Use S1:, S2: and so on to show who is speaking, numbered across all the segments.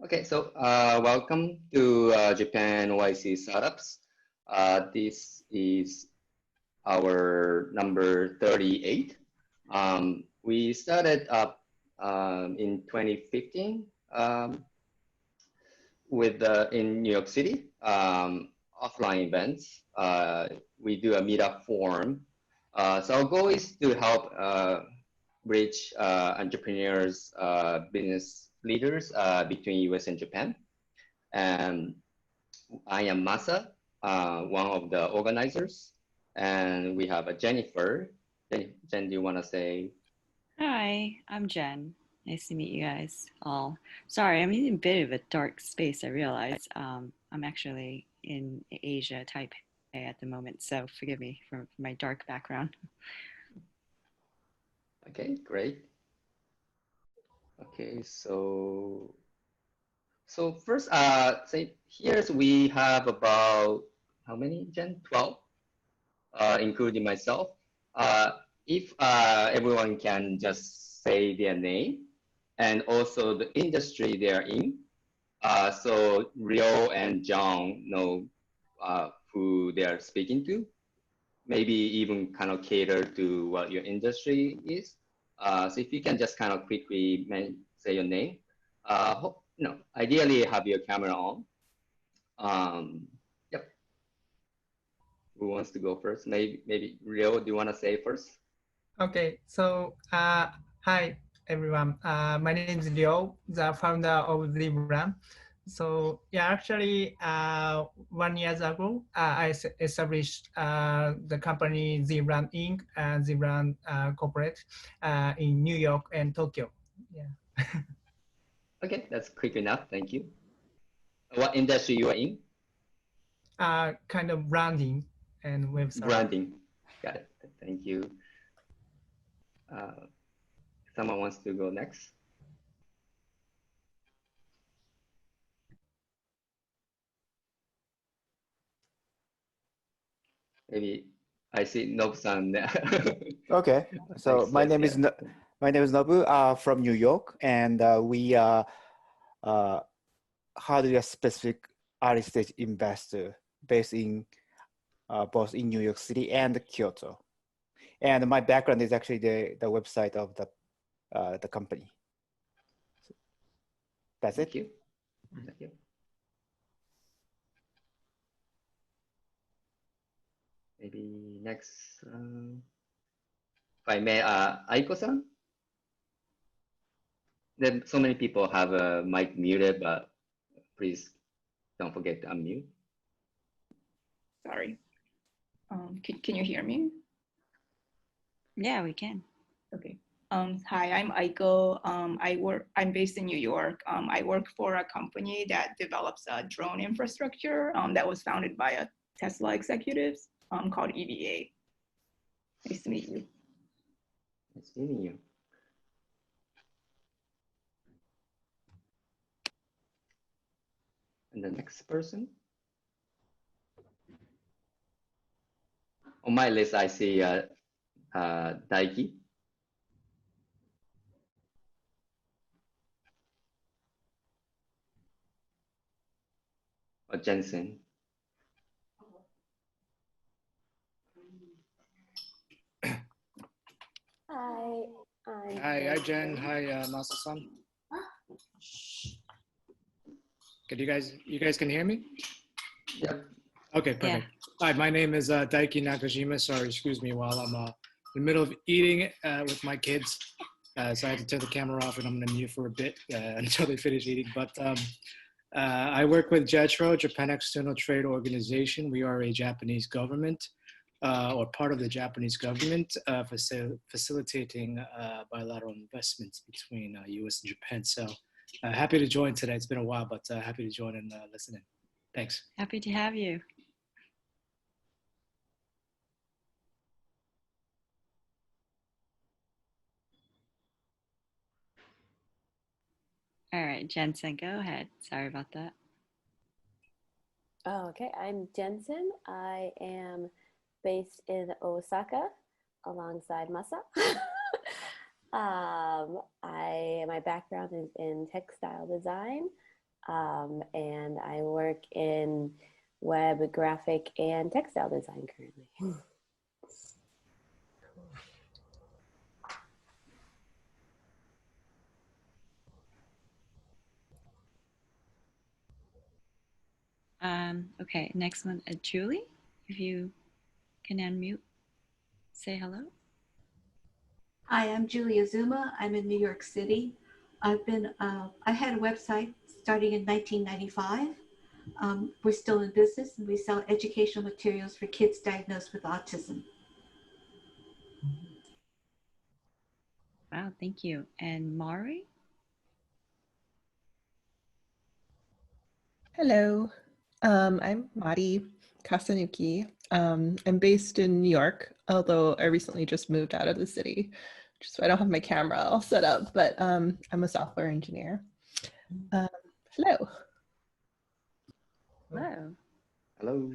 S1: Okay, so welcome to Japan NYC Startups. This is our number 38. We started up in 2015 with in New York City offline events. We do a meetup forum. So our goal is to help bridge entrepreneurs, business leaders between US and Japan. And I am Masa, one of the organizers. And we have a Jennifer. Jen, do you want to say?
S2: Hi, I'm Jen. Nice to meet you guys all. Sorry, I'm in a bit of a dark space, I realize. I'm actually in Asia, Taipei at the moment, so forgive me for my dark background.
S1: Okay, great. Okay, so first, say here's we have about how many, Jen? 12, including myself. If everyone can just say their name and also the industry they're in. So Rio and John know who they are speaking to. Maybe even kind of cater to what your industry is. So if you can just kind of quickly say your name. Ideally have your camera on. Yep. Who wants to go first? Maybe Rio, do you want to say first?
S3: Okay, so hi everyone. My name is Ryo, the founder of ZeBrand. So yeah, actually, 1 year ago, I established the company ZeBrand Inc. and ZeBrand Corporate in New York and Tokyo. Yeah.
S1: Okay, that's quick enough. Thank you. What industry you are in?
S3: Kind of branding and website.
S1: Branding. Got it. Thank you. Someone wants to go next? Maybe I see Nobu-san.
S4: Okay, so my name is Nobu from New York, and we are hardware specific early stage investor based in both in New York City and Kyoto. And my background is actually the website of the company. So that's
S1: Thank
S4: it.
S1: You. Thank you. Maybe next, if I may, Aiko-san. Then so many people have a mic muted, but please don't forget to unmute.
S5: Sorry. Can you hear me?
S2: Yeah, we can.
S5: Okay. Hi, I'm Aiko. I'm based in New York. I work for a company that develops a drone infrastructure that was founded by a Tesla executives called EDA. Nice to meet you.
S1: Nice meeting you. And the next person? On my list, I see Daiki. Or Jensen.
S6: Hi, Jen. Hi, Masa-san. Can you guys can hear me?
S1: Yep.
S6: Okay, perfect. Hi, my name is Daiki Nakajima. Sorry, excuse me while I'm in the middle of eating with my kids. So I had to turn the camera off and I'm gonna mute for a bit until they finish eating. But I work with JETRO, Japan External Trade Organization. We are a Japanese government or part of the Japanese government facilitating bilateral investments between US and Japan. So happy to join today. It's been a while, but happy to join and listen in. Thanks.
S2: Happy to have you. All right, Jensen, go ahead. Sorry about that.
S7: Oh, okay, I'm Jensen. I am based in Osaka alongside Masa. My background is in textile design. and I work in web, graphic, and textile design currently.
S2: Okay, next one, Julie, if you can unmute, say hello.
S8: Hi, I'm Julia Zuma. I'm in New York City. I had a website starting in 1995. We're still in business and we sell educational materials for kids diagnosed with autism.
S2: Wow, thank you. And Mari?
S9: Hello, I'm Mari Kasanuki. I'm based in New York, although I recently just moved out of the city, just so I don't have my camera all set up, but I'm a software engineer. Hello.
S2: Hello.
S1: Hello.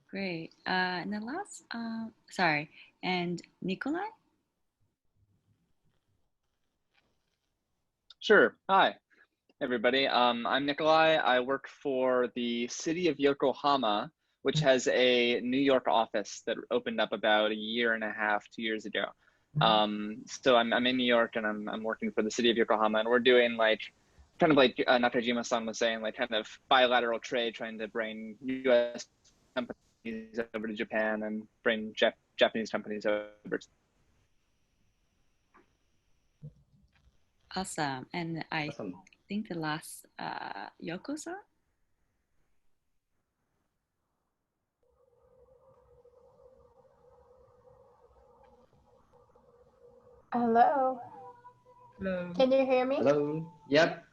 S2: Great. And the last, sorry, and Nikolai?
S10: Sure. Hi, everybody. I'm Nikolai. I work for the city of Yokohama, which has a New York office that opened up about a year and a half, 2 years ago. So I'm in New York and I'm working for the city of Yokohama, and we're doing like, kind of like Nakajima-san was saying, like kind of bilateral trade, trying to bring US companies over to Japan and bring Japanese companies over.
S2: Awesome. And I
S1: Awesome.
S2: think the last, Yoko-san?
S11: Hello.
S3: Hello.
S11: Can you hear me?
S1: Hello. Yep.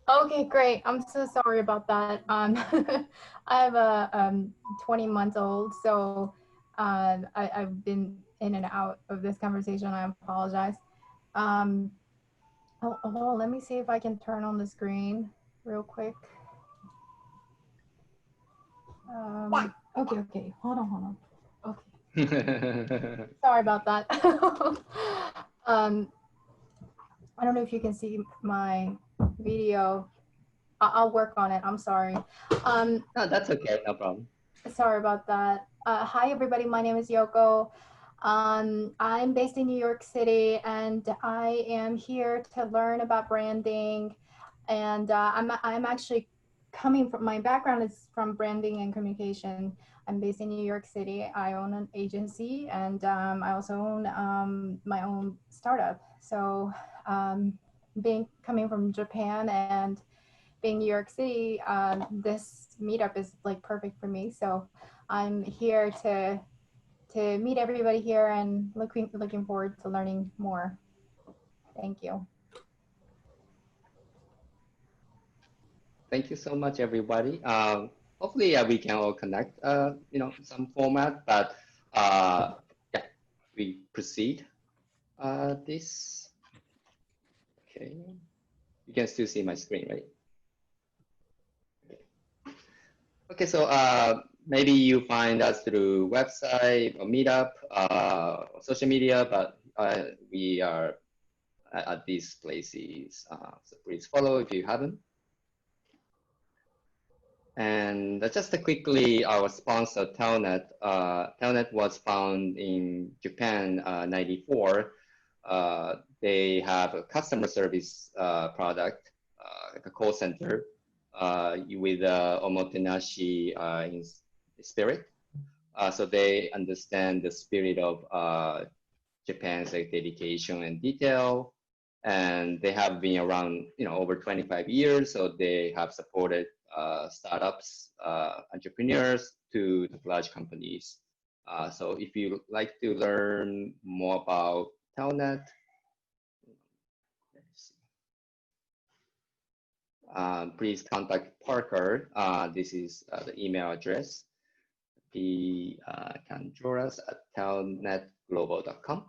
S11: Okay, great. I'm so sorry about that. I have a 20-month-old, so I've been in and out of this conversation. I apologize. Hold on, let me see if I can turn on the screen real quick. Okay. Hold on. Okay. Sorry about that. I don't know if you can see my video. I'll work on it. I'm sorry.
S1: No, that's okay. No problem.
S11: Sorry about that. Hi, everybody. My name is Yoko. I'm based in New York City, and I am here to learn about branding. And I'm actually coming from, my background is from branding and communication. I'm based in New York City. I own an agency, and I also own my own startup. So coming from Japan and being New York City, this meetup is like perfect for me. So I'm here to meet everybody here and looking forward to learning more. Thank you.
S1: Thank you so much, everybody. Hopefully we can all connect, some format, but yeah, we proceed this. Okay, you can still see my screen, right? Okay, so maybe you find us through website or meetup, or social media, but we are at these places, so please follow if you haven't. And just quickly, our sponsor, Telnet. Telnet was founded in Japan, 94. They have a customer service product, like a call center, with omotenashi in spirit. So they understand the spirit of Japan's like dedication and detail. And they have been around, over 25 years. So they have supported startups, entrepreneurs to large companies. So if you like to learn more about Telnet, please contact Parker. This is the email address, pcanjoras@telnetglobal.com.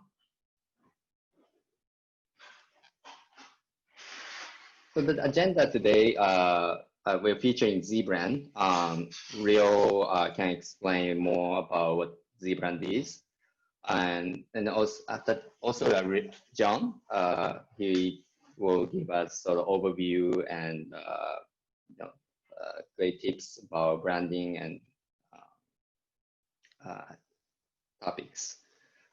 S1: So the agenda today, we're featuring ZeBrand. Rio can explain more about what ZeBrand is, and also John, he will give us sort of overview and great tips about branding and topics.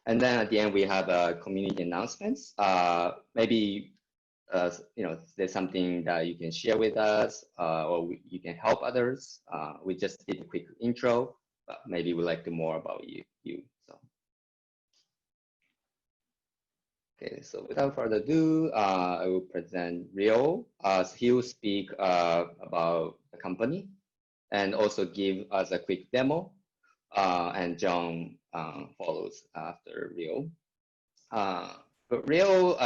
S1: And then at the end, we have community announcements. Maybe there's something that you can share with us, or you can help others. We just did a quick intro, but maybe we'd like to more about you. So. Okay, so without further ado, I will present Rio. So he will speak about the company and also give us a quick demo. And John follows after Rio. But Rio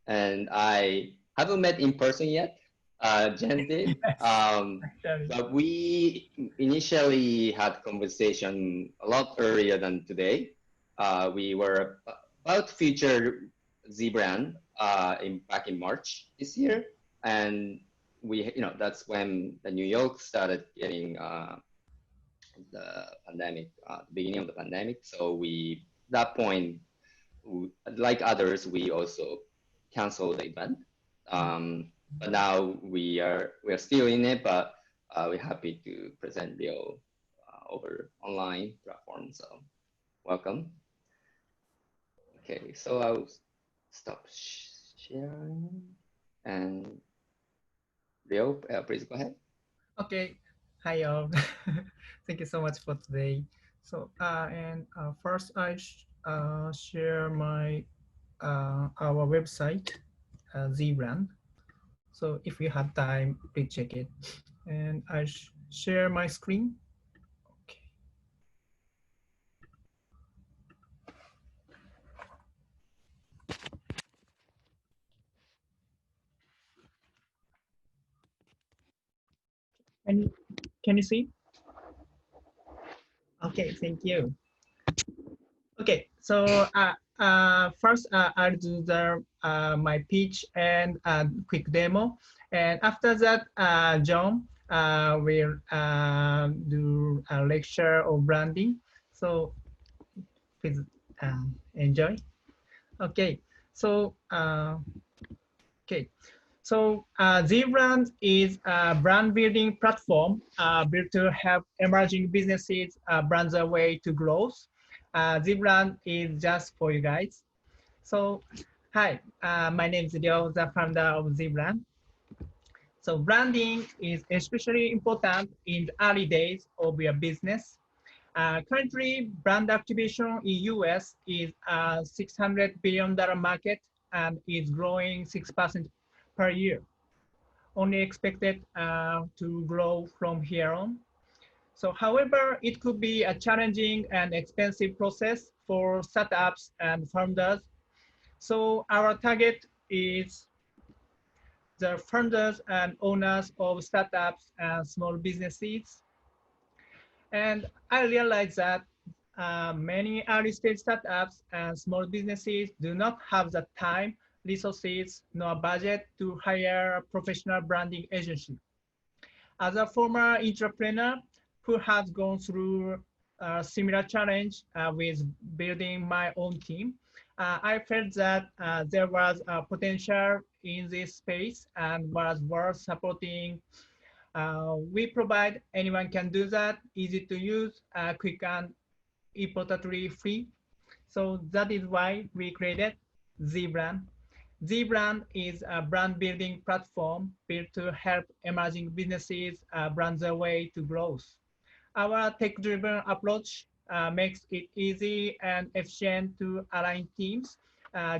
S1: and I haven't met in person yet. Jen did. But we initially had conversation a lot earlier than today. We were about to feature ZeBrand back in March this year, and that's when the New York started getting the pandemic, the beginning of the pandemic. So that point, like others, we also canceled the event. But now we are still in it, but we're happy to present Rio over online platform. So welcome. Okay, so I'll stop sharing and Rio, please go ahead.
S3: Okay, hi all. Thank you so much for today. So first I share my our website, ZeBrand. So if you have time, please check it. And I share my screen. Okay. Can you see? Okay, thank you. Okay, so first I'll do my pitch and quick demo, and after that, John will do a lecture on branding. So please enjoy. Okay, so ZeBrand is a brand building platform built to help emerging businesses brand their way to growth. ZeBrand is just for you guys. So, hi, my name is Ryo, the founder of ZeBrand. So branding is especially important in the early days of your business. Currently, brand activation in US is a $600 billion market and is growing 6% per year. Only expected to grow from here on. So however, it could be a challenging and expensive process for startups and founders. So our target is the founders and owners of startups and small businesses. And I realize that many early stage startups and small businesses do not have the time, resources, nor budget to hire a professional branding agency. As a former entrepreneur who has gone through a similar challenge with building my own team, I felt that there was a potential in this space and was worth supporting. We provide anyone can do that, easy to use, quick and importantly free. So that is why we created ZeBrand. ZeBrand is a brand building platform built to help emerging businesses brand their way to growth. Our tech-driven approach makes it easy and efficient to align teams,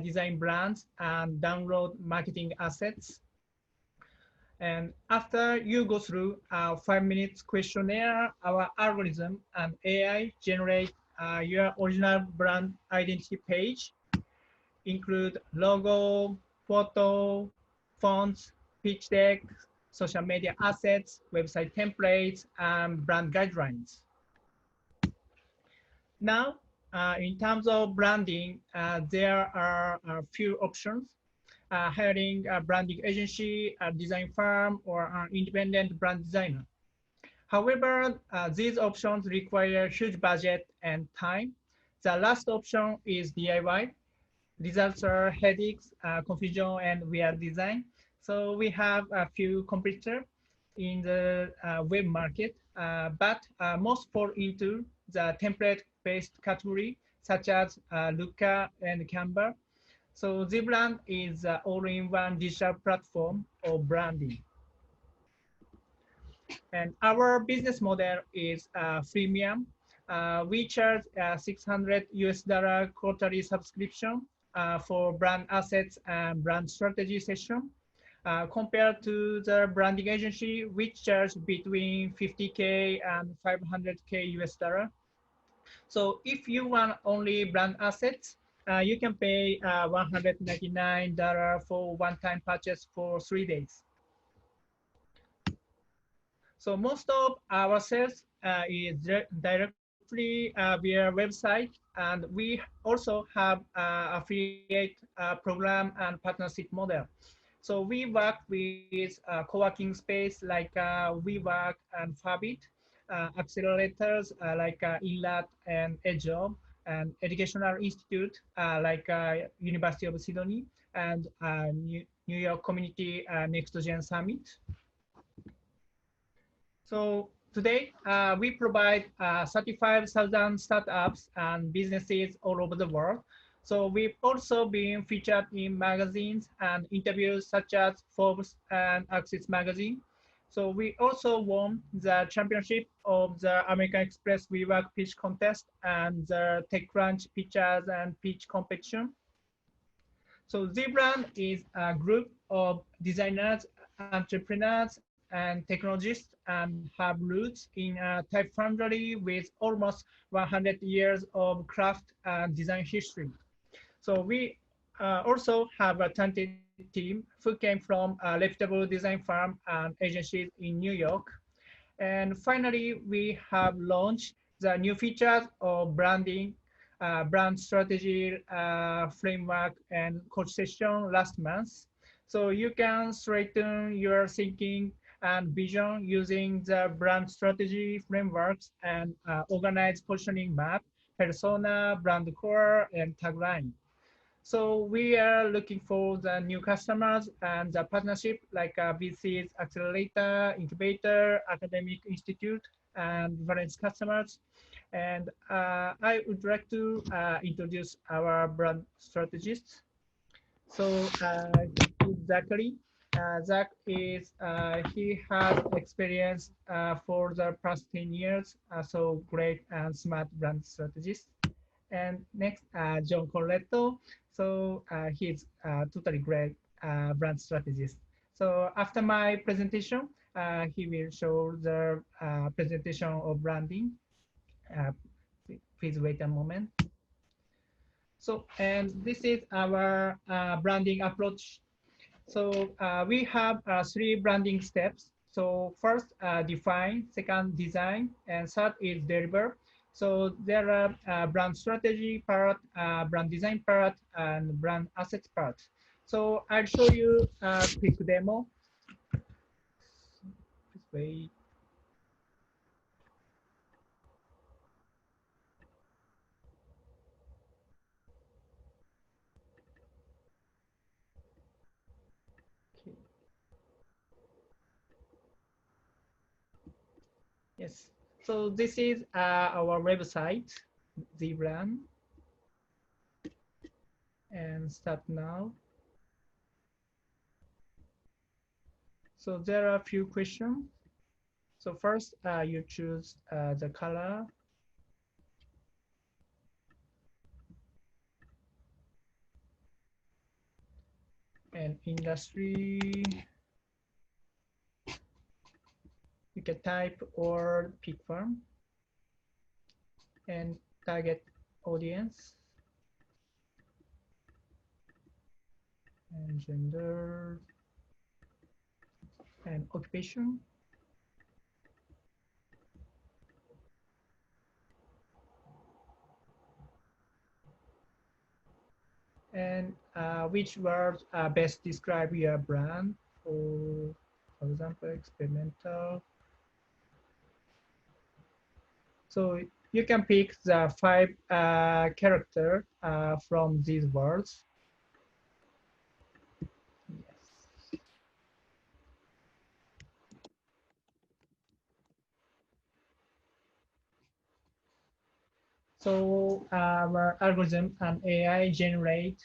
S3: design brands, and download marketing assets. And after you go through a 5-minute questionnaire, our algorithm and AI generate your original brand identity page, include logo, photo, fonts, pitch deck, social media assets, website templates, and brand guidelines. Now, in terms of branding, there are a few options. Hiring a branding agency, a design firm, or an independent brand designer. However, these options require huge budget and time. The last option is DIY. Results are headaches, confusion, and weird design. So we have a few competitors. in the web market, but most fall into the template-based category, such as Looker and Canva. So ZeBrand is an all-in-one digital platform of branding. And our business model is freemium. We charge $600 quarterly subscription for brand assets and brand strategy session, compared to the branding agency, which charge between $50K and $500K. So if you want only brand assets, you can pay $199 for one-time purchase for 3 days. So most of our sales is directly via website, and we also have affiliate program and partnership model. So we work with co-working space like WeWork and Fabit, accelerators like INLAT and EdgeJob, and educational institute like University of Sydney and New York Community Next Gen Summit. So today, we provide 35,000 startups and businesses all over the world. So we've also been featured in magazines and interviews such as Forbes and Access magazine. So we also won the championship of the American Express WeWork pitch contest and the TechCrunch Pitchers and Pitch Competition. So ZeBrand is a group of designers, entrepreneurs, and technologists, and have roots in Type Foundry with almost 100 years of craft and design history. So we also have a talented team who came from a reputable design firm and agencies in New York. And finally, we have launched the new features of branding, brand strategy framework, and coach session last month. So you can straighten your thinking and vision using the brand strategy frameworks and organized positioning map, persona, brand core, and tagline. So we are looking for the new customers and the partnership like VC's Accelerator, Incubator, Academic Institute, and various customers. And I would like to introduce our brand strategist. So Zachary. Zach is, he has experience for the past 10 years, so great and smart brand strategist. And next, John Corletto. So he's totally great brand strategist. So after my presentation, he will show the presentation of branding. Please wait a moment. So, and this is our branding approach. So we have 3 branding steps. So first, define, second, design, and third is deliver. So there are brand strategy part, brand design part, and brand assets part. So I'll show you a quick demo. Please wait. Yes, so this is our website, ZeBrand, and start now. So there are a few questions. So first, you choose the color. And industry. You can type or pick from, and target audience, and gender, and occupation. And which words best describe your brand? For example, experimental. So you can pick the 5 characters from these words. Yes. So our algorithm and AI generate,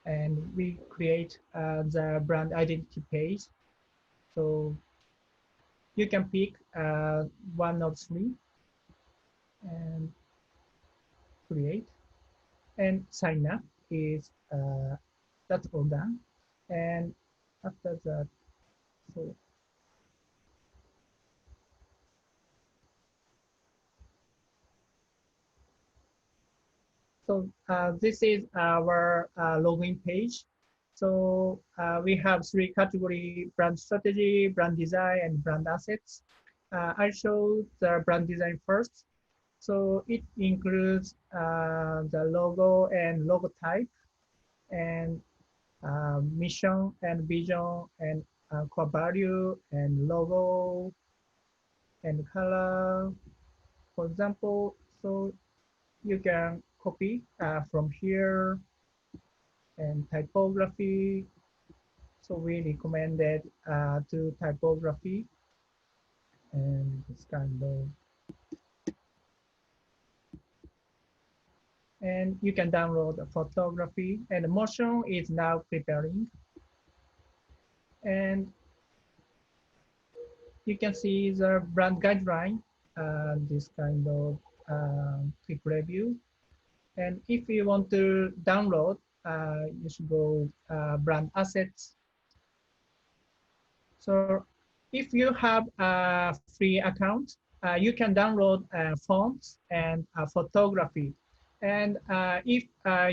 S3: and we create the brand identity page. So you can pick one of three and create, and sign up is that's all done. And after that, so this is our login page. So we have three category: brand strategy, brand design, and brand assets. I'll show the brand design first. So it includes the logo and logo type, and mission and vision, and core value, and logo, and color. For example, so you can copy from here, and typography. So we recommended to typography, and this kind of. And you can download the photography, and motion is now preparing. And you can see the brand guideline, this kind of quick review. And if you want to download, you should go brand assets. So if you have a free account, you can download fonts and photography. And if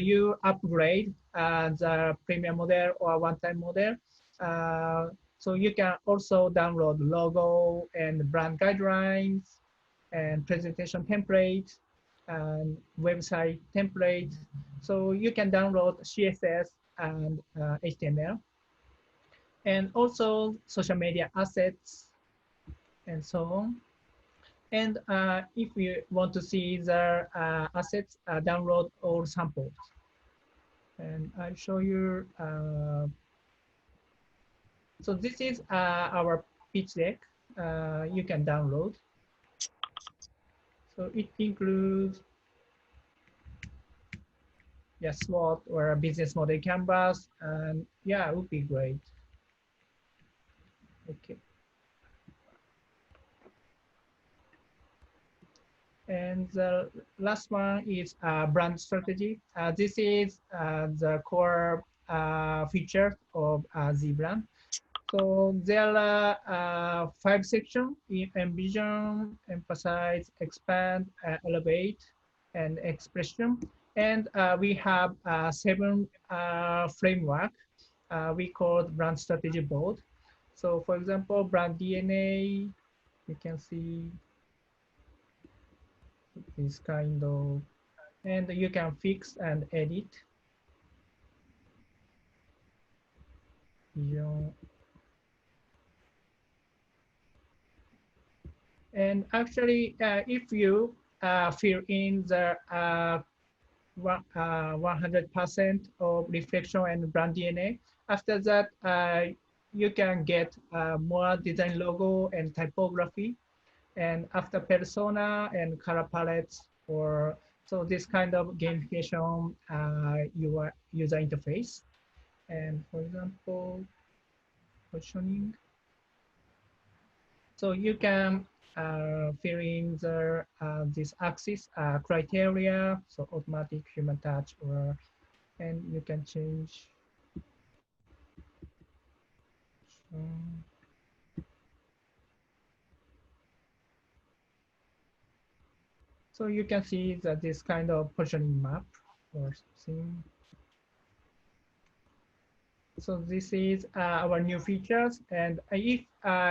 S3: you upgrade the premium model or one-time model, so you can also download logo and brand guidelines and presentation template and website template. So you can download CSS and HTML, and also social media assets, and so on. And if you want to see the assets, download all samples. And I'll show you. So this is our pitch deck. You can download. So it includes SWOT or a business model canvas, and yeah, it would be great. Okay. And the last one is brand strategy. This is the core feature of ZeBrand. So there are 5 sections: envision, emphasize, expand, elevate, and expression. And we have 7 framework we call brand strategy board. So for example, brand DNA, you can see this kind of, and you can fix and edit. And actually, if you fill in the 100% of reflection and brand DNA, after that, you can get more design logo and typography, and after persona and color palettes, or so this kind of gamification your user interface. And for example, positioning. So you can fill in the this axis criteria, so automatic, human touch, or, and you can change. So you can see that this kind of positioning map or something. So this is our new features, and if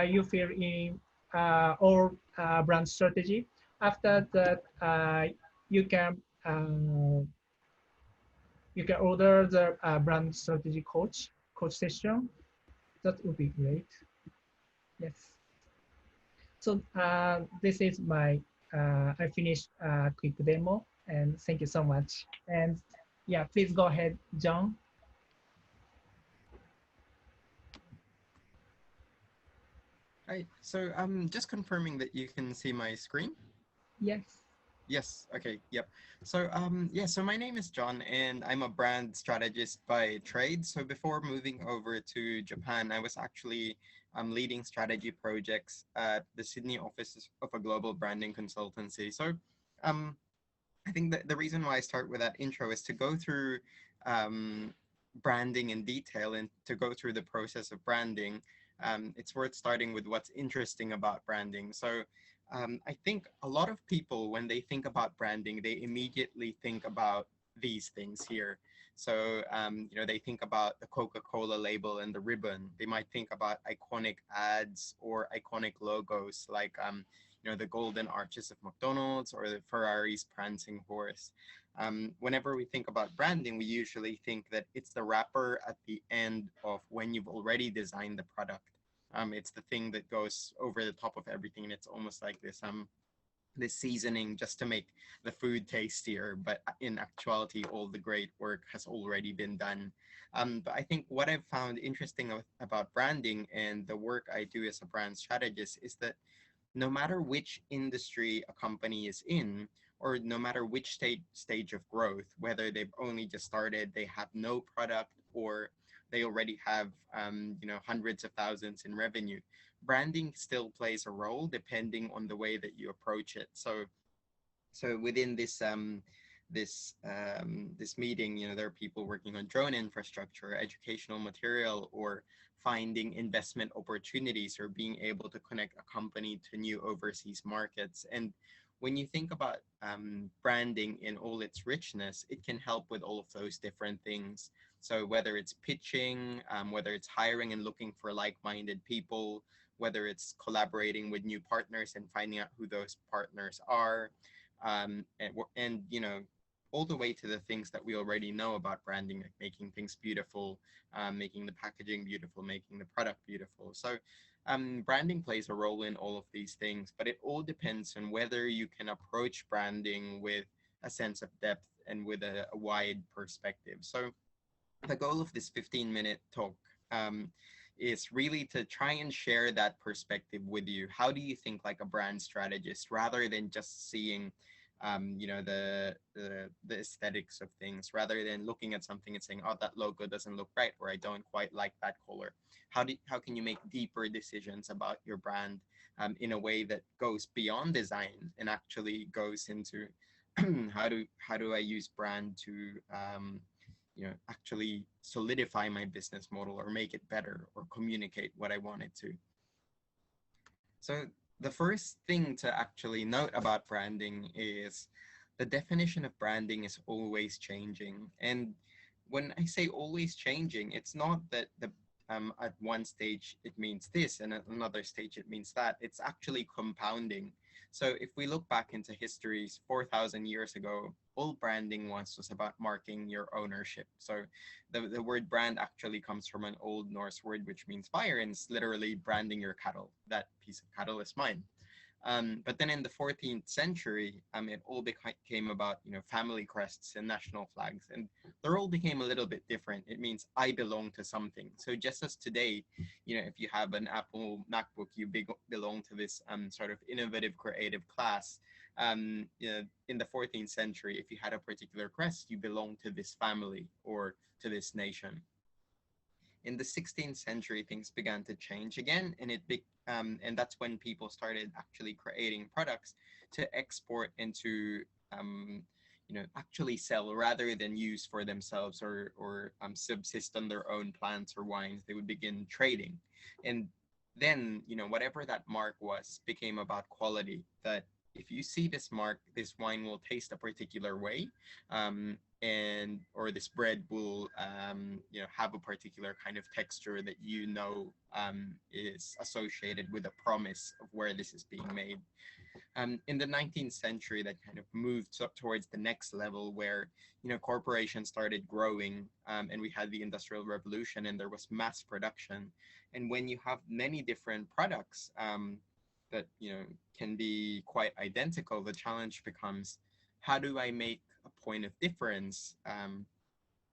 S3: you fill in all brand strategy, after that you can order the brand strategy coach session. That would be great. Yes. So this is my I finished quick demo, and thank you so much. And yeah, please go ahead, John.
S12: Hi, so I'm just confirming that you can see my screen.
S3: Yes.
S12: Yes. Okay. Yep. So yeah. So my name is John, and I'm a brand strategist by trade. So before moving over to Japan, I was actually leading strategy projects at the Sydney office of a global branding consultancy. So um, I think that the reason why I start with that intro is to go through branding in detail and to go through the process of branding. It's worth starting with what's interesting about branding. So I think a lot of people, when they think about branding, they immediately think about these things here. So, they think about the Coca-Cola label and the ribbon. They might think about iconic ads or iconic logos like, the golden arches of McDonald's or the Ferrari's prancing horse. Whenever we think about branding, we usually think that it's the wrapper at the end of when you've already designed the product. It's the thing that goes over the top of everything, and it's almost like this seasoning just to make the food tastier. But in actuality, all the great work has already been done. But I think what I've found interesting about branding and the work I do as a brand strategist is that no matter which industry a company is in, or no matter which stage of growth, whether they've only just started, they have no product, or they already have hundreds of thousands in revenue, branding still plays a role depending on the way that you approach it. So within this meeting, there are people working on drone infrastructure, educational material, or finding investment opportunities, or being able to connect a company to new overseas markets. And when you think about branding in all its richness, it can help with all of those different things. So whether it's pitching, whether it's hiring and looking for like-minded people, whether it's collaborating with new partners and finding out who those partners are, and all the way to the things that we already know about branding, like making things beautiful, making the packaging beautiful, making the product beautiful. So branding plays a role in all of these things, but it all depends on whether you can approach branding with a sense of depth and with a wide perspective. So the goal of this 15-minute talk is really to try and share that perspective with you. How do you think like a brand strategist, rather than just seeing the aesthetics of things, rather than looking at something and saying, oh, that logo doesn't look right, or I don't quite like that color. How can you make deeper decisions about your brand in a way that goes beyond design and actually goes into how do I use brand to actually solidify my business model, or make it better, or communicate what I want it to. So the first thing to actually note about branding is the definition of branding is always changing. And when I say always changing, it's not that at one stage it means this, and at another stage it means that. It's actually compounding. So if we look back into history, 4,000 years ago, all branding was about marking your ownership. So the word brand actually comes from an Old Norse word which means fire, and it's literally branding your cattle. That piece of cattle is mine. But then in the 14th century, it all became about, family crests and national flags, and the role became a little bit different. It means I belong to something. So just as today, if you have an Apple MacBook, you belong to this sort of innovative, creative class. In the 14th century, if you had a particular crest, you belong to this family or to this nation. In the 16th century, things began to change again, and that's when people started actually creating products to export and to actually sell, rather than use for themselves or subsist on their own plants or wines. They would begin trading, and then whatever that mark was became about quality. That if you see this mark, this wine will taste a particular way, or this bread will have a particular kind of texture that is associated with a promise of where this is being made. In the 19th century, that kind of moved towards the next level, where corporations started growing, and we had the Industrial Revolution, and there was mass production. And when you have many different products that can be quite identical, the challenge becomes, how do I make a point of difference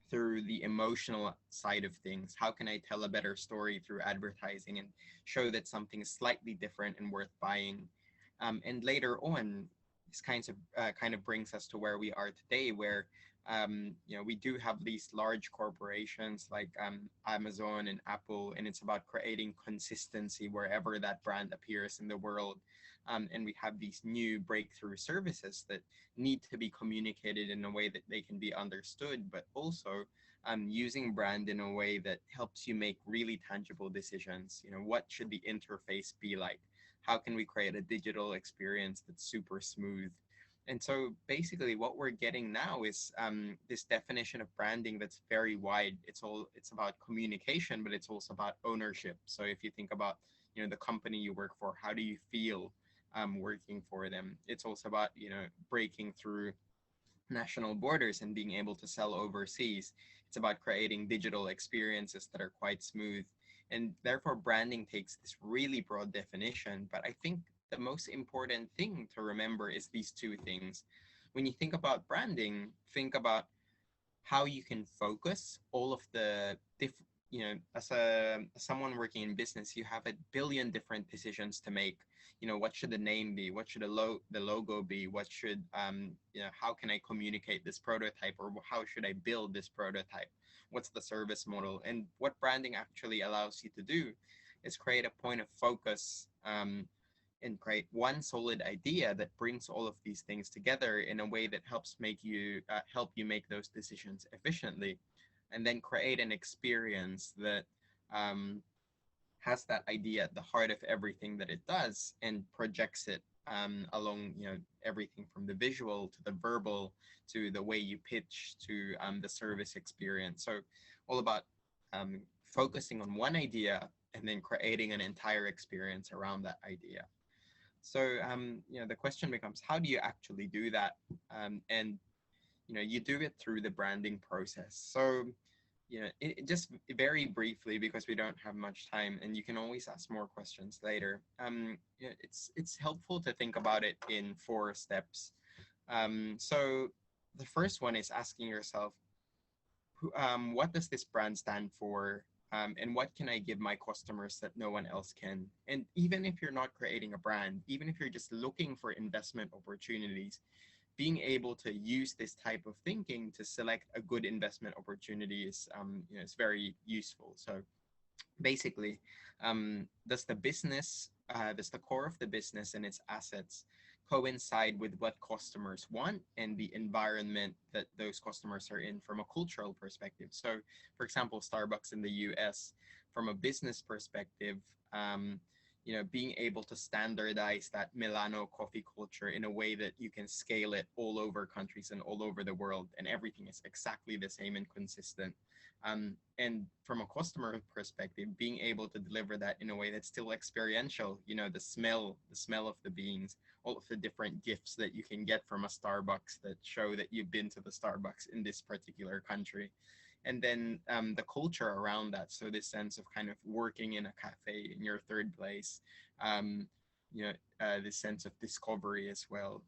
S12: through the emotional side of things? How can I tell a better story through advertising and show that something is slightly different and worth buying? And later on, this kind of brings us to where we are today, where we do have these large corporations like Amazon and Apple, and it's about creating consistency wherever that brand appears in the world. And we have these new breakthrough services that need to be communicated in a way that they can be understood, but also using brand in a way that helps you make really tangible decisions. What should the interface be like? How can we create a digital experience that's super smooth? And so basically what we're getting now is this definition of branding that's very wide. It's about communication, but it's also about ownership. So if you think about, the company you work for, how do you feel working for them? It's also about, breaking through national borders and being able to sell overseas. It's about creating digital experiences that are quite smooth. And therefore branding takes this really broad definition. But I think the most important thing to remember is these two things. When you think about branding, think about how you can focus all of the as someone working in business, you have a billion different decisions to make. What should the name be? What should the logo be? What should how can I communicate this prototype, or how should I build this prototype? What's the service model? And what branding actually allows you to do is create a point of focus and create one solid idea that brings all of these things together in a way that helps help you make those decisions efficiently, and then create an experience that has that idea at the heart of everything that it does and projects it along everything from the visual to the verbal to the way you pitch to the service experience. So all about focusing on one idea and then creating an entire experience around that idea. So the question becomes, how do you actually do that? And you do it through the branding process. So just very briefly, because we don't have much time, and you can always ask more questions later. It's helpful to think about it in 4 steps. So the first one is asking yourself, what does this brand stand for? And what can I give my customers that no one else can? And even if you're not creating a brand, even if you're just looking for investment opportunities, being able to use this type of thinking to select a good investment opportunity is very useful. So basically, does the core of the business and its assets coincide with what customers want and the environment that those customers are in from a cultural perspective? So for example, Starbucks in the US, from a business perspective, being able to standardize that Milano coffee culture in a way that you can scale it all over countries and all over the world, and everything is exactly the same and consistent. And from a customer perspective, being able to deliver that in a way that's still experiential, the smell of the beans, all of the different gifts that you can get from a Starbucks that show that you've been to the Starbucks in this particular country. And then the culture around that. So this sense of kind of working in a cafe in your third place, this sense of discovery as well.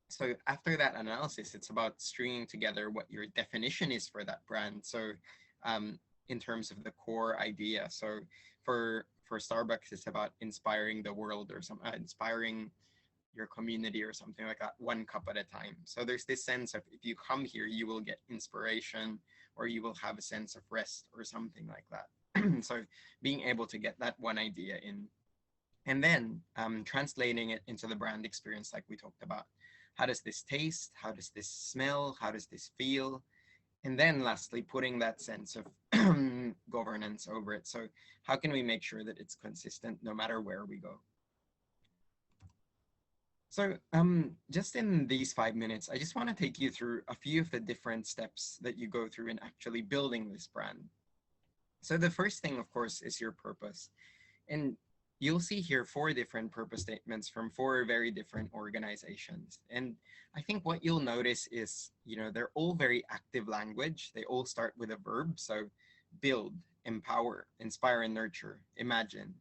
S12: So after that analysis, it's about stringing together what your definition is for that brand. So in terms of the core idea. So for Starbucks, it's about inspiring the world, or inspiring your community or something like that, one cup at a time. So there's this sense of, if you come here, you will get inspiration, or you will have a sense of rest or something like that. So being able to get that one idea in, and then translating it into the brand experience like we talked about. How does this taste? How does this smell? How does this feel? And then lastly, putting that sense of governance over it. So how can we make sure that it's consistent no matter where we go? So just in these 5 minutes, I just want to take you through a few of the different steps that you go through in actually building this brand. So the first thing, of course, is your purpose. And you'll see here 4 different purpose statements from 4 very different organizations. And I think what you'll notice is, they're all very active language. They all start with a verb. So build, empower, inspire and nurture, imagine.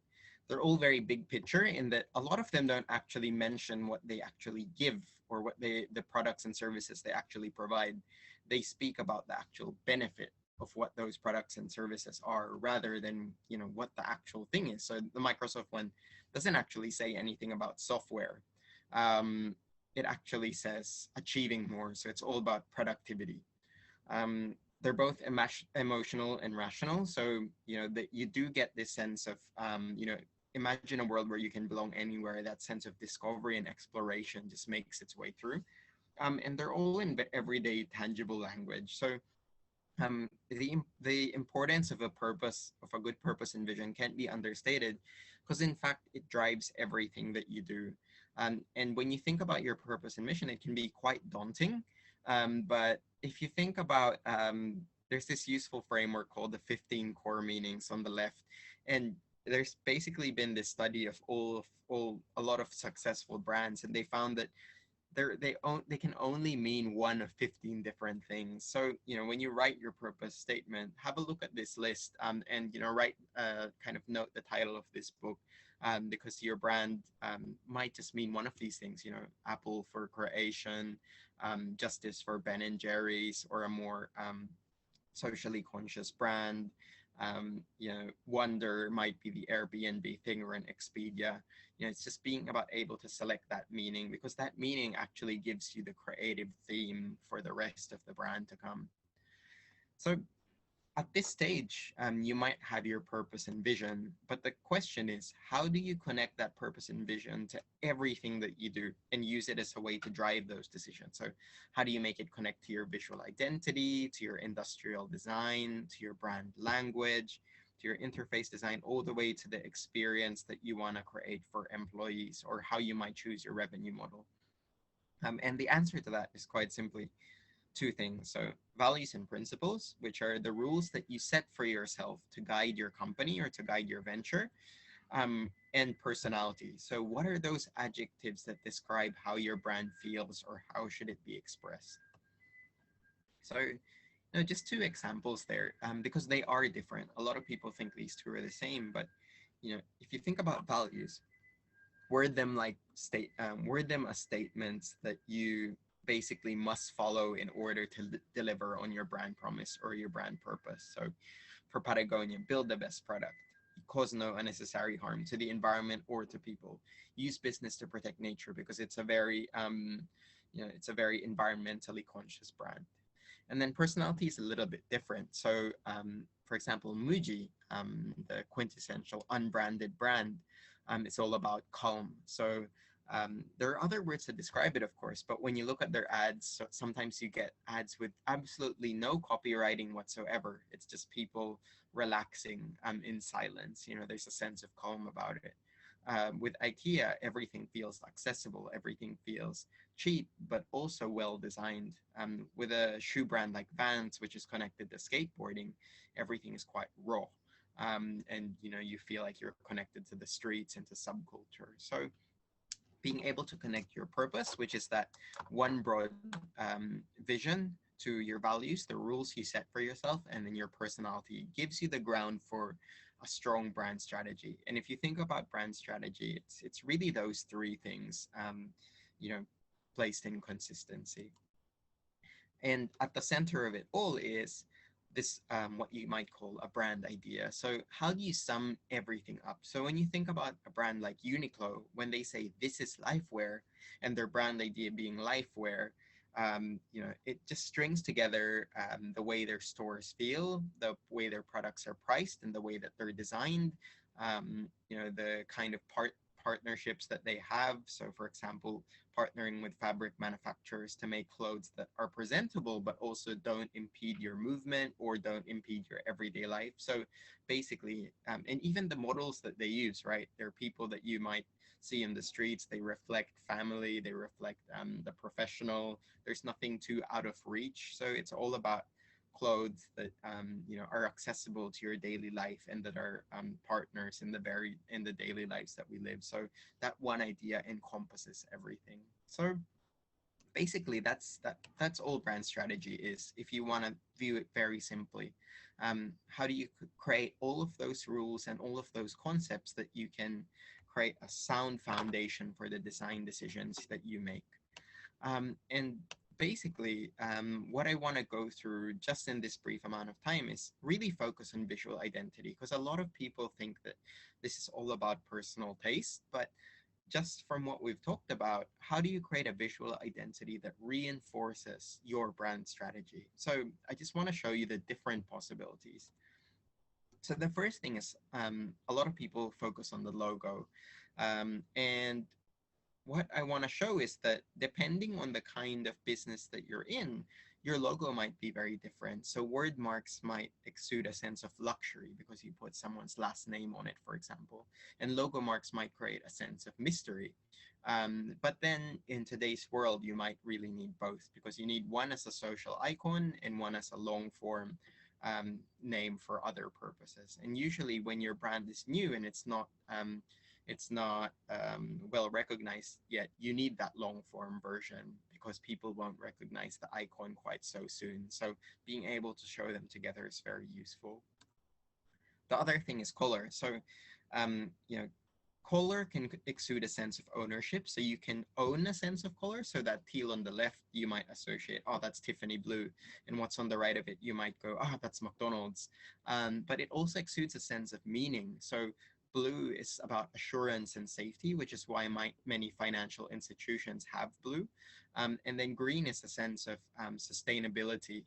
S12: They're all very big picture in that a lot of them don't actually mention what they actually give or what the products and services they actually provide. They speak about the actual benefit of what those products and services are, rather than what the actual thing is. So the Microsoft one doesn't actually say anything about software. it actually says achieving more. So it's all about productivity. They're both emotional and rational. So, you know, that you do get this sense of, you know, imagine a world where you can belong anywhere. That sense of discovery and exploration just makes its way through. And they're all in everyday tangible language. So the importance of a purpose, of a good purpose and vision, can't be understated, because in fact it drives everything that you do. And when you think about your purpose and mission, it can be quite daunting. But if you think about, there's this useful framework called the 15 core meanings on the left, and there's basically been this study of a lot of successful brands, and they found that they can only mean one of 15 different things. So, you know, when you write your purpose statement, have a look at this list, and, you know, write, kind of note the title of this book, because your brand might just mean one of these things, you know, Apple for creation, Justice for Ben and Jerry's, or a more socially conscious brand. You know, Wonder might be the Airbnb thing, or an Expedia. You know, it's just being about able to select that meaning, because that meaning actually gives you the creative theme for the rest of the brand to come. So at this stage, you might have your purpose and vision, but the question is, how do you connect that purpose and vision to everything that you do and use it as a way to drive those decisions? So how do you make it connect to your visual identity, to your industrial design, to your brand language, to your interface design, all the way to the experience that you want to create for employees, or how you might choose your revenue model? And the answer to that is quite simply two things. So values and principles, which are the rules that you set for yourself to guide your company or to guide your venture, and personality. So what are those adjectives that describe how your brand feels, or how should it be expressed? So, you know, just two examples there, because they are different. A lot of people think these two are the same, but, you know, if you think about values, word them as statements that you basically must follow in order to deliver on your brand promise or your brand purpose. So for Patagonia, build the best product, cause no unnecessary harm to the environment or to people, use business to protect nature, because it's a very you know, it's a very environmentally conscious brand. And then personality is a little bit different. So for example, Muji, the quintessential unbranded brand, it's all about calm. So there are other words to describe it, of course, but when you look at their ads, sometimes you get ads with absolutely no copywriting whatsoever. It's just people relaxing in silence. You know, there's a sense of calm about it. With IKEA, everything feels accessible, everything feels cheap, but also well designed. With a shoe brand like Vans, which is connected to skateboarding, everything is quite raw. And, you know, you feel like you're connected to the streets and to subculture. So being able to connect your purpose, which is that one broad vision, to your values, the rules you set for yourself, and then your personality, gives you the ground for a strong brand strategy. And if you think about brand strategy, it's really those three things, you know, placed in consistency. And at the center of it all is this, what you might call a brand idea. So how do you sum everything up? So when you think about a brand like Uniqlo, when they say this is lifewear, and their brand idea being lifewear, you know, it just strings together the way their stores feel, the way their products are priced, and the way that they're designed, you know, the kind of partnerships that they have. So for example, partnering with fabric manufacturers to make clothes that are presentable, but also don't impede your movement or don't impede your everyday life. So basically, and even the models that they use, right? They're people that you might see in the streets. They reflect family, they reflect the professional. There's nothing too out of reach. So it's all about clothes that you know, are accessible to your daily life, and that are partners in the daily lives that we live. So that one idea encompasses everything. So basically, that's all brand strategy is, if you want to view it very simply. How do you create all of those rules and all of those concepts that you can create a sound foundation for the design decisions that you make? And basically, what I want to go through just in this brief amount of time is really focus on visual identity, because a lot of people think that this is all about personal taste, but just from what we've talked about, how do you create a visual identity that reinforces your brand strategy? So I just want to show you the different possibilities. So the first thing is a lot of people focus on the logo. And what I want to show is that depending on the kind of business that you're in, your logo might be very different. So word marks might exude a sense of luxury because you put someone's last name on it, for example. And logo marks might create a sense of mystery. But then in today's world, you might really need both, because you need one as a social icon and one as a long form name for other purposes. And usually when your brand is new and it's not well recognized yet, you need that long form version because people won't recognize the icon quite so soon. So being able to show them together is very useful. The other thing is color. So, color can exude a sense of ownership. So you can own a sense of color. So that teal on the left, you might associate, oh, that's Tiffany blue. And what's on the right of it, you might go, oh, that's McDonald's. But it also exudes a sense of meaning. So blue is about assurance and safety, which is why many financial institutions have blue. And then green is a sense of sustainability,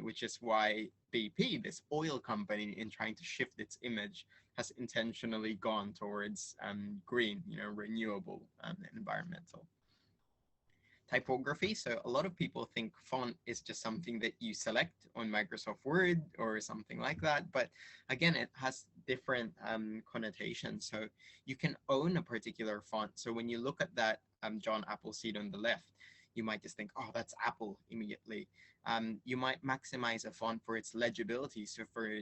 S12: which is why BP, this oil company, in trying to shift its image, has intentionally gone towards green, renewable and environmental. Typography. So a lot of people think font is just something that you select on Microsoft Word or something like that. But again, it has different connotations. So you can own a particular font. So when you look at that John Appleseed on the left, you might just think, oh, that's Apple immediately. You might maximize a font for its legibility. So for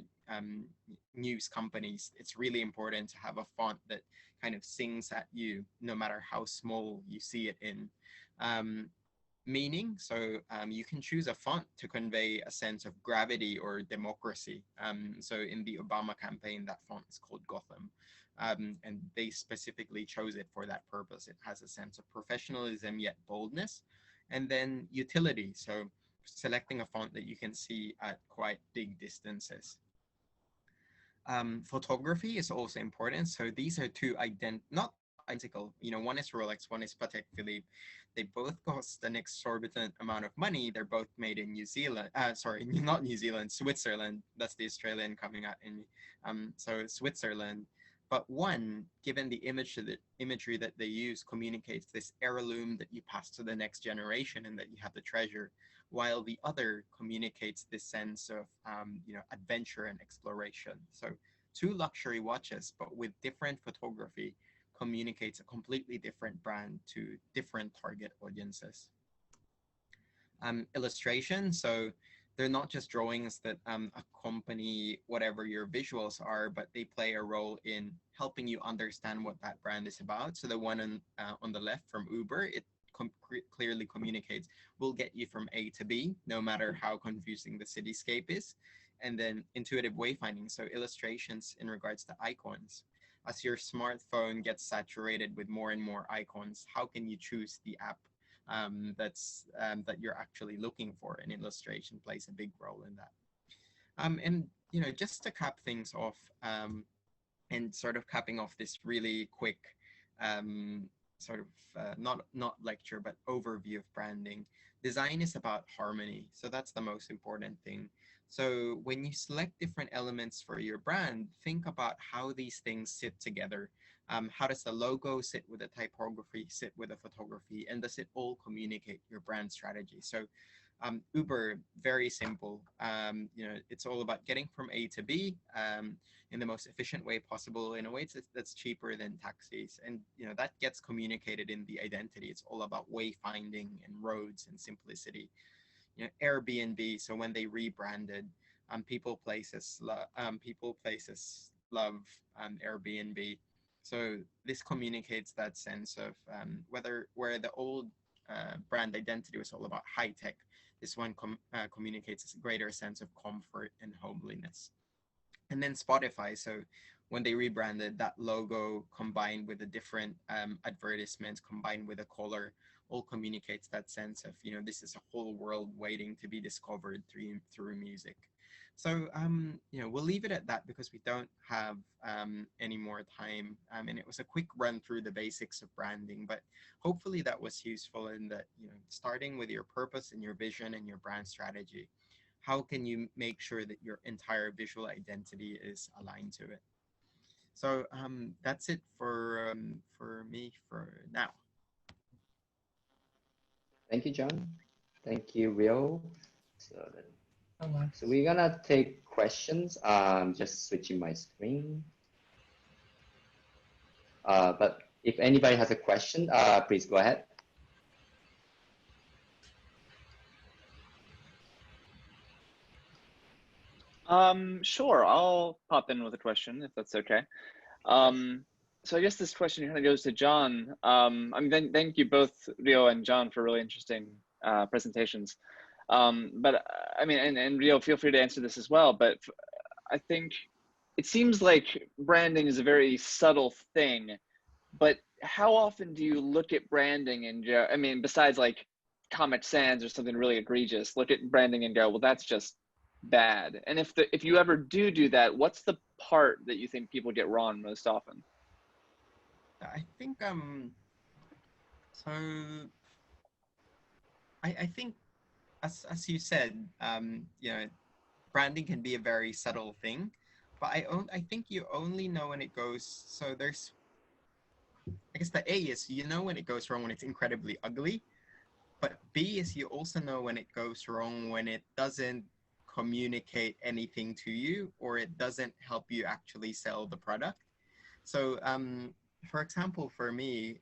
S12: news companies, it's really important to have a font that kind of sings at you, no matter how small you see it in. Meaning, so you can choose a font to convey a sense of gravity or democracy. So in the Obama campaign, that font is called Gotham. And they specifically chose it for that purpose. It has a sense of professionalism yet boldness. And then utility, so selecting a font that you can see at quite big distances. Photography is also important. So these are two not identical, one is Rolex, one is Patek Philippe. They both cost an exorbitant amount of money. They're both made in New Zealand, sorry, not New Zealand, Switzerland. That's the Australian coming out in, so Switzerland. But one, given the imagery that they use, communicates this heirloom that you pass to the next generation and that you have to treasure, while the other communicates this sense of, adventure and exploration. So two luxury watches, but with different photography, communicates a completely different brand to different target audiences. Illustration, so they're not just drawings that accompany whatever your visuals are, but they play a role in helping you understand what that brand is about. So the one on the left from Uber, it clearly communicates, we'll get you from A to B, no matter how confusing the cityscape is. And then intuitive wayfinding, so illustrations in regards to icons. As your smartphone gets saturated with more and more icons, how can you choose the app that you're actually looking for? And illustration plays a big role in that. And just to cap things off, and sort of capping off this really quick not lecture but overview of branding. Design is about harmony, so that's the most important thing. So when you select different elements for your brand, think about how these things sit together. How does the logo sit with the typography, sit with the photography, and does it all communicate your brand strategy? So Uber, very simple. It's all about getting from A to B in the most efficient way possible, in a way that's cheaper than taxis. And that gets communicated in the identity. It's all about wayfinding and roads and simplicity. Airbnb, so when they rebranded, people places love Airbnb. So this communicates that sense of where the old brand identity was all about high tech, this one communicates a greater sense of comfort and homeliness. And then Spotify, so when they rebranded, that logo combined with the different advertisements, combined with a color, all communicates that sense of, this is a whole world waiting to be discovered through music. So, we'll leave it at that because we don't have any more time. And it was a quick run through the basics of branding, but hopefully that was useful in that, starting with your purpose and your vision and your brand strategy, how can you make sure that your entire visual identity is aligned to it? So that's it for me for now.
S1: Thank you, John. Thank you, Rio. So we're gonna take questions. Just switching my screen. But if anybody has a question, please go ahead.
S10: Sure, I'll pop in with a question if that's okay. So I guess this question kind of goes to John. Thank you both, Rio and John, for really interesting presentations. But I mean, and Rio, feel free to answer this as well. But I think it seems like branding is a very subtle thing. But how often do you look at branding and I mean, besides like Comic Sans or something really egregious, look at branding and go, well, that's just bad. And if you ever do that, what's the part that you think people get wrong most often?
S12: I think I think as you said, branding can be a very subtle thing, but I think you only know when it goes. So there's, I guess the A is when it goes wrong when it's incredibly ugly, but B is you also know when it goes wrong when it doesn't communicate anything to you or it doesn't help you actually sell the product. So for example, for me,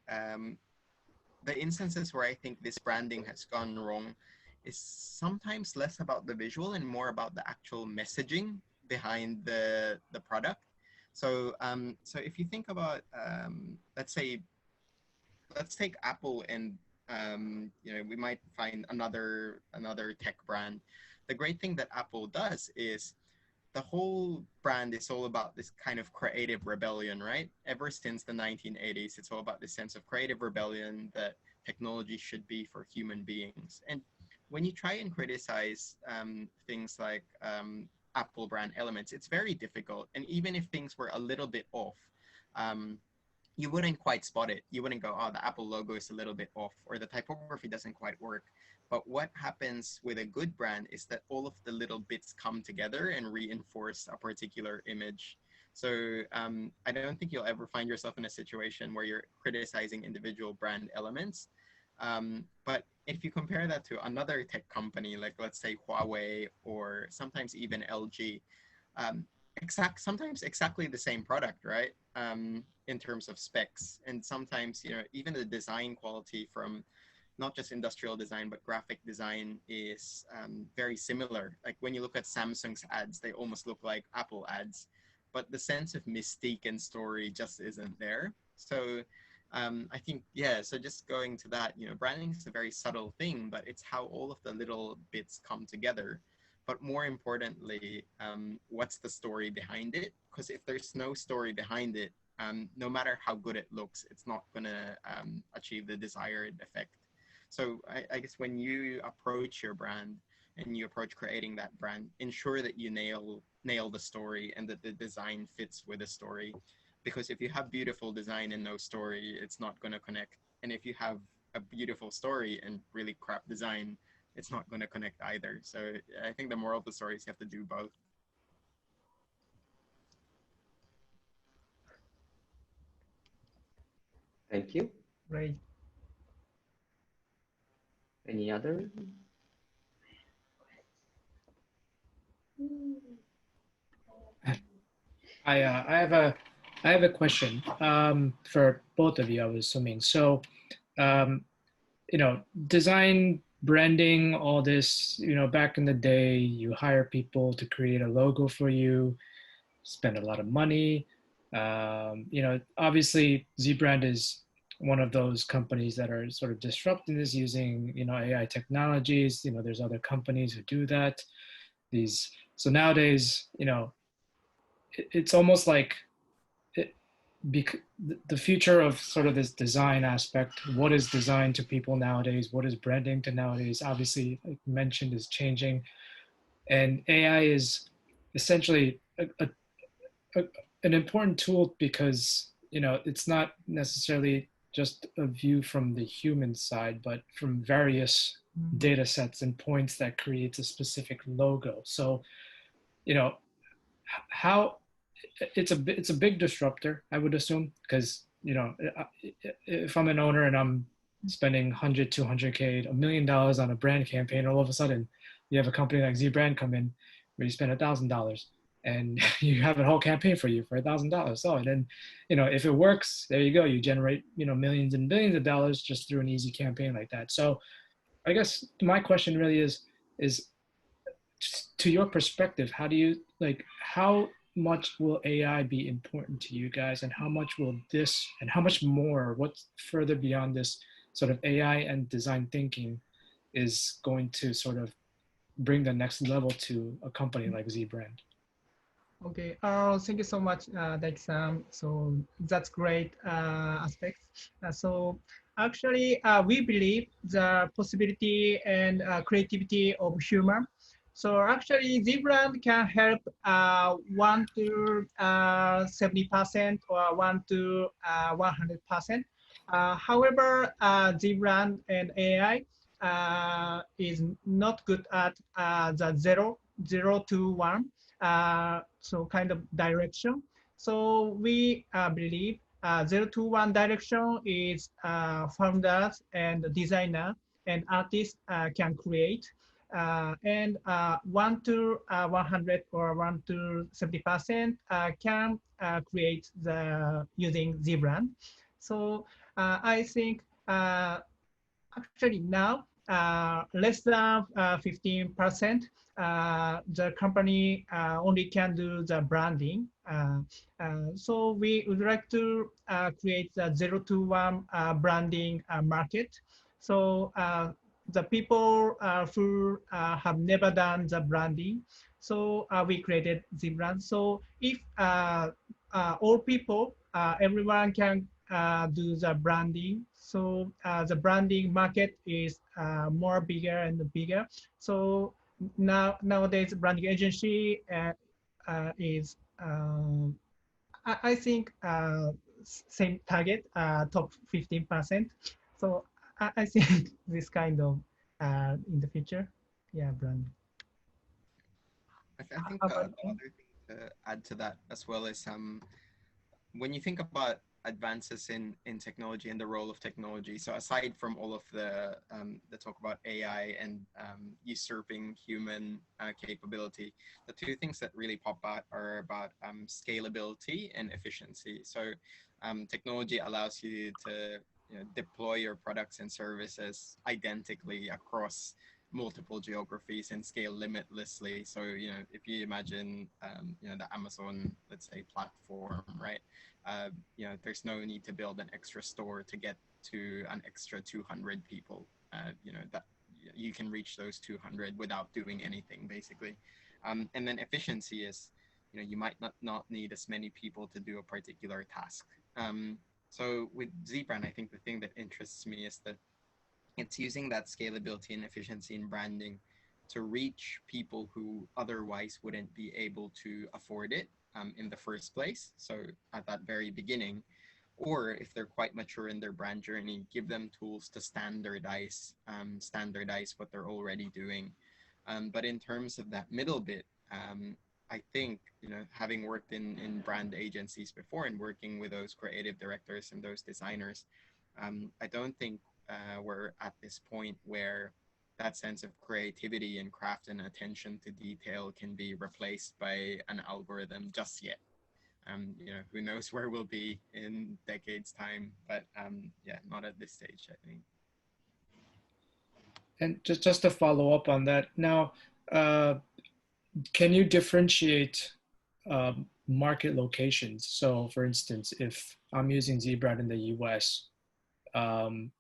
S12: the instances where I think this branding has gone wrong is sometimes less about the visual and more about the actual messaging behind the product. So so if you think about let's take Apple and we might find another tech brand. The great thing that Apple does is the whole brand is all about this kind of creative rebellion, right? Ever since the 1980s, it's all about this sense of creative rebellion that technology should be for human beings. And when you try and criticize things like Apple brand elements, it's very difficult. And even if things were a little bit off, you wouldn't quite spot it. You wouldn't go, oh, the Apple logo is a little bit off or the typography doesn't quite work. But what happens with a good brand is that all of the little bits come together and reinforce a particular image. So I don't think you'll ever find yourself in a situation where you're criticizing individual brand elements. But if you compare that to another tech company, like let's say Huawei or sometimes even LG, sometimes exactly the same product, right? In terms of specs, and sometimes even the design quality from not just industrial design, but graphic design is very similar. Like when you look at Samsung's ads, they almost look like Apple ads, but the sense of mystique and story just isn't there. So I think, so just going to that, branding is a very subtle thing, but it's how all of the little bits come together. But more importantly, what's the story behind it? Because if there's no story behind it, no matter how good it looks, it's not gonna achieve the desired effect. So I guess when you approach your brand and you approach creating that brand, ensure that you nail the story and that the design fits with the story. Because if you have beautiful design and no story, it's not going to connect. And if you have a beautiful story and really crap design, it's not going to connect either. So I think the moral of the story is you have to do both.
S1: Thank you.
S3: Great.
S1: Any other?
S6: I have a question for both of you, I was assuming. So, design, branding, all this, back in the day, you hire people to create a logo for you, spend a lot of money. Obviously ZeBrand is one of those companies that are sort of disrupting this using, AI technologies. There's other companies who do that. So nowadays, it's almost like the future of sort of this design aspect. What is design to people nowadays? What is branding to nowadays? Obviously, like mentioned, is changing, and AI is essentially an important tool because, you know, it's not necessarily just a view from the human side, but from various data sets and points that creates a specific logo. So, you know, how it's a big disruptor, I would assume, because, you know, if I'm an owner and I'm spending 100, 200K, $1 million on a brand campaign, all of a sudden you have a company like ZeBrand come in where you spend $1,000 and you have a whole campaign for you for $1,000. So, and then, you know, if it works, there you go. You generate, you know, millions and billions of dollars just through an easy campaign like that. So I guess my question really is to your perspective, how do you, like, how much will AI be important to you guys, and how much will this, and how much more, what's further beyond this sort of AI and design thinking is going to sort of bring the next level to a company like ZeBrand?
S3: Okay, thank you so much, Daiki-san. So that's great aspect. So actually, we believe the possibility and creativity of human. So actually, ZeBrand can help 1 to 70% or 1 to 100%. However, ZeBrand and AI is not good at the 0 to 1. So kind of direction. So we believe 0 to 1 direction is founders and designer and artists can create. And 1 to 100 or 1 to 70% can create using ZeBrand. So I think actually now less than 15%. The company only can do the branding. So we would like to create the 0 to 1 branding market. So the people who have never done the branding, so we created ZeBrand. So if all people, everyone can do the branding. So the branding market is more bigger and bigger. So nowadays branding agency is I think same target, top 15%. So I think this kind of in the future, yeah, branding.
S12: I think the other thing to add to that as well is when you think about advances in technology and the role of technology. So aside from all of the talk about AI and usurping human capability, the two things that really pop out are about scalability and efficiency. So technology allows you to deploy your products and services identically across multiple geographies and scale limitlessly. So if you imagine the Amazon, let's say, platform, right? There's no need to build an extra store to get to an extra 200 people. That you can reach those 200 without doing anything, basically. And then efficiency is, you might not need as many people to do a particular task. So with ZeBrand, I think the thing that interests me is that it's using that scalability and efficiency in branding to reach people who otherwise wouldn't be able to afford it in the first place. So at that very beginning, or if they're quite mature in their brand journey, give them tools to standardize what they're already doing. But in terms of that middle bit, I think, having worked in brand agencies before and working with those creative directors and those designers, I don't think we're at this point where that sense of creativity and craft and attention to detail can be replaced by an algorithm just yet. Who knows where we'll be in decades time, but yeah, not at this stage, I think.
S6: And just to follow up on that, now, can you differentiate market locations? So for instance, if I'm using ZeBrand in the US,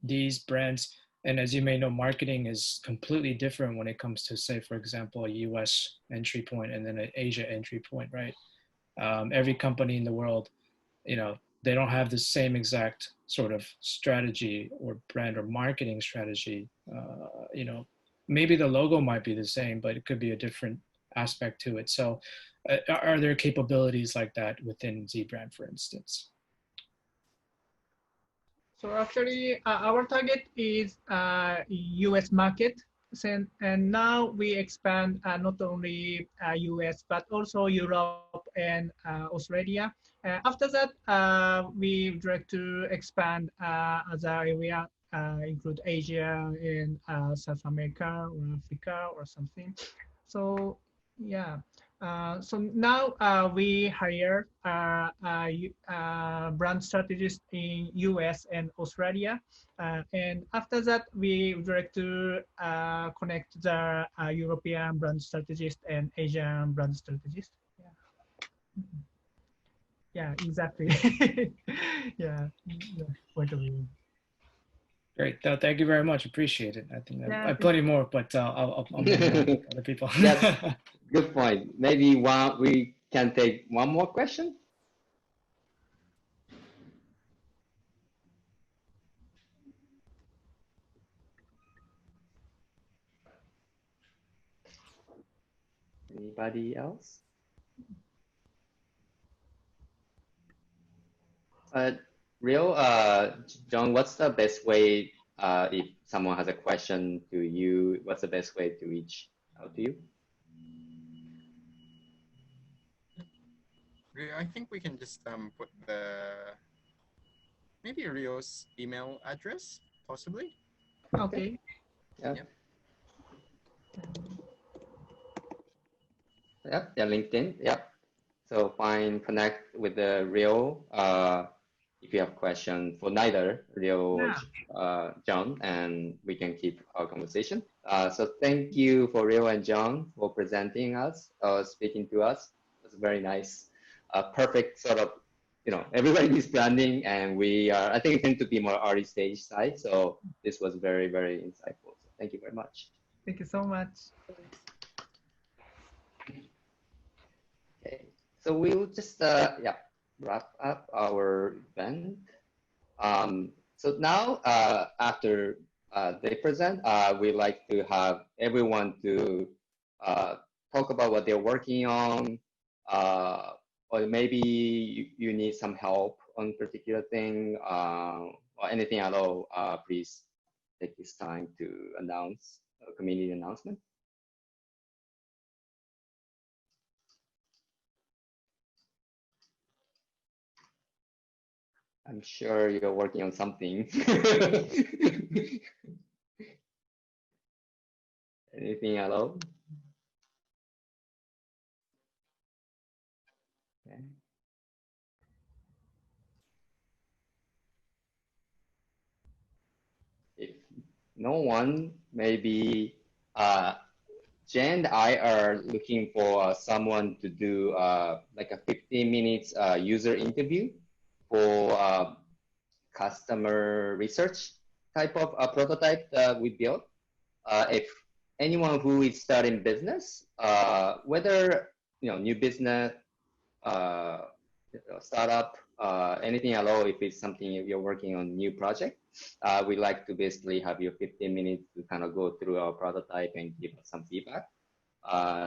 S6: these brands, and as you may know, marketing is completely different when it comes to, say, for example, a US entry point and then an Asia entry point, right? Every company in the world, they don't have the same exact sort of strategy or brand or marketing strategy. Maybe the logo might be the same, but it could be a different aspect to it. So are there capabilities like that within ZeBrand, for instance?
S3: So actually, our target is U.S. market, and now we expand not only U.S. but also Europe and Australia. After that, we would like to expand other area, include Asia and South America or Africa or something. So yeah. So now we hire brand strategists in US and Australia. And after that, we would like to connect the European brand strategist and Asian brand strategist. Yeah, yeah, exactly. Yeah, point of view.
S6: Great. Thank you very much. Appreciate it. I think I
S3: Yeah,
S6: have plenty more, but I'll move on to other people.
S1: Yes, good point. Maybe we can take one more question. Anybody else? Real, John, what's the best way if someone has a question to you, what's the best way to reach out to you?
S12: I think we can just put maybe Rio's email address, possibly.
S3: Okay.
S1: Yeah. Yep. Yeah. LinkedIn. Yep. So connect with the Rio if you have questions for neither Rio or John, and we can keep our conversation. So thank you for Rio and John for presenting us, speaking to us. It was very nice. Perfect sort of, everybody is branding, and we are, I think, tend to be more early stage side. So this was very, very insightful. So thank you very much.
S3: Thank you so much.
S1: Okay, so we'll just wrap up our event. So now after they present, we like to have everyone to talk about what they're working on, or maybe you need some help on particular thing, or anything at all. Please take this time to announce a community announcement. I'm sure you're working on something. Anything at all? Okay. If no one, maybe Jen and I are looking for someone to do like a 15 minutes user interview for customer research type of prototype that we built. If anyone who is starting business, whether new business, startup, anything at all, if it's something you're working on new project, we like to basically have you 15 minutes to kind of go through our prototype and give us some feedback.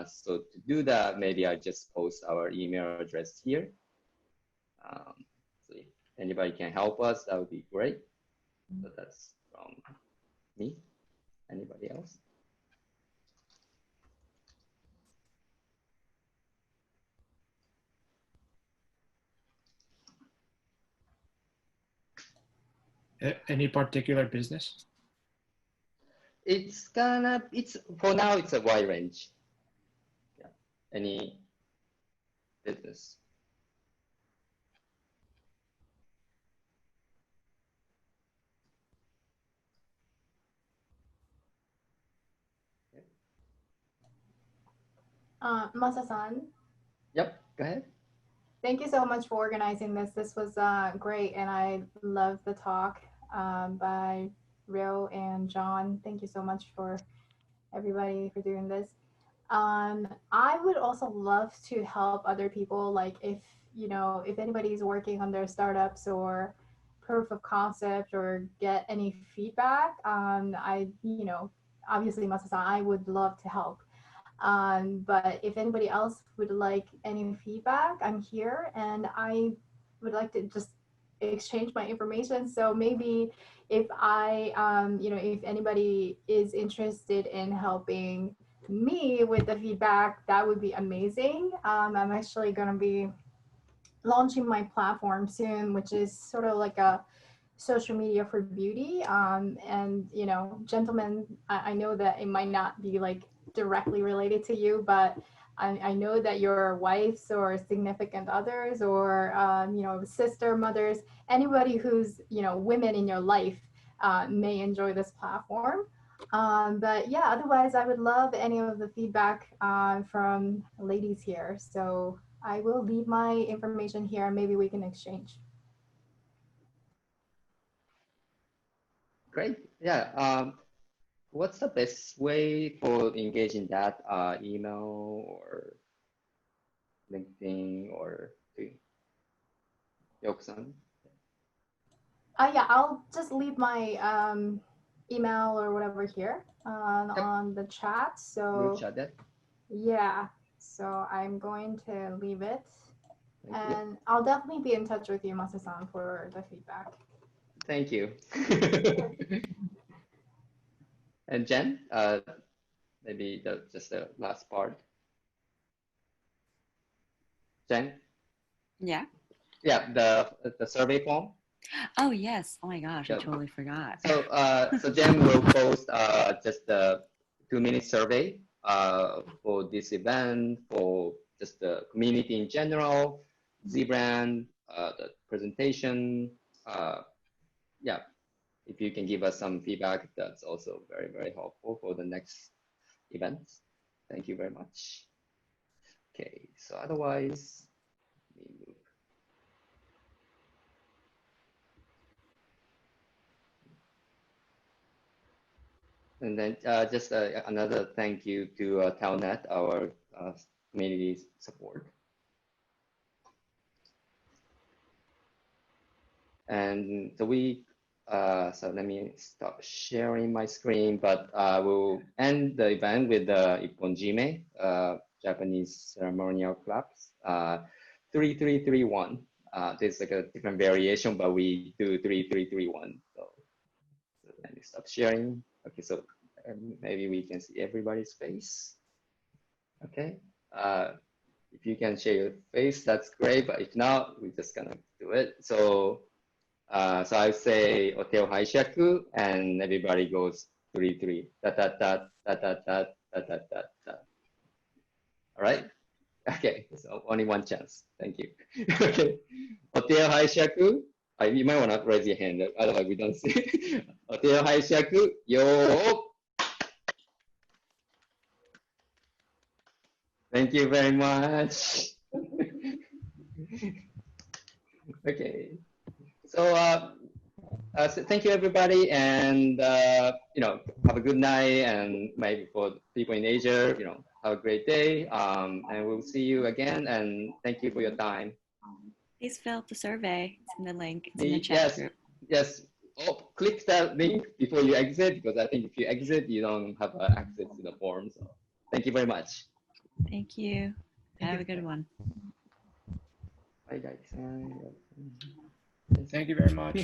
S1: So to do that, maybe I just post our email address here. So if anybody can help us, that would be great. So that's from me. Anybody else?
S6: Any particular business?
S1: It's for now, it's a wide range. Yeah. Any business.
S11: Masa-san.
S1: Yep, go ahead.
S11: Thank you so much for organizing this. This was great, and I love the talk by Rio and John. Thank you so much for everybody for doing this. I would also love to help other people. Like if anybody's working on their startups or proof of concept or get any feedback, obviously Masa-san, I would love to help. But if anybody else would like any feedback, I'm here, and I would like to just exchange my information. So maybe if if anybody is interested in helping me with the feedback, that would be amazing. I'm actually going to be launching my platform soon, which is sort of like a social media for beauty. And, gentlemen, I know that it might not be like directly related to you, but I know that your wives or significant others or, sister, mothers, anybody who's, women in your life may enjoy this platform. But yeah, otherwise, I would love any of the feedback from ladies here. So I will leave my information here and maybe we can exchange.
S1: Great. Yeah. What's the best way for engaging that? Email or LinkedIn or Yoke-san?
S11: Yeah, I'll just leave my email or whatever here on the chat. So
S1: Group chat.
S11: yeah, so I'm going to leave it. And I'll definitely be in touch with you, Masa-san, for the feedback.
S1: Thank you. And Jen, maybe just the last part. Jen?
S2: Yeah.
S1: Yeah, the survey form.
S2: Oh yes. Oh my gosh, I totally forgot.
S1: So Jen will post just the 2-minute survey for this event, for just the community in general, ZeBrand, the presentation. Yeah, if you can give us some feedback, that's also very, very helpful for the next events. Thank you very much. Okay, so otherwise, let me move. And then just another thank you to Telnet, our community support. And so so let me stop sharing my screen, but we'll end the event with the Ipponjime, Japanese ceremonial claps, 3-3-3-1. There's like a different variation, but we do 3-3-3-1. So let me stop sharing. Okay, so maybe we can see everybody's face. Okay, if you can share your face, that's great. But if not, we're just gonna do it. So I say Oteo Haishaku, and everybody goes 3-3. Da da da da da da da da da da. All right. Okay. So only one chance. Thank you. Okay. Oteo Haishaku. You might want to raise your hand, otherwise we don't see. Oteo Haishaku. Yo. Thank you very much. Okay. So, so thank you everybody, and have a good night, and maybe for people in Asia, have a great day, and we'll see you again. And thank you for your time.
S2: Please fill out the survey. It's in the link. It's in the chat group.
S1: Yes. Oh, click that link before you exit, because I think if you exit, you don't have access to the form. So, thank you very much.
S2: Thank you. Have a good one.
S1: Bye, guys.
S6: Thank you very much.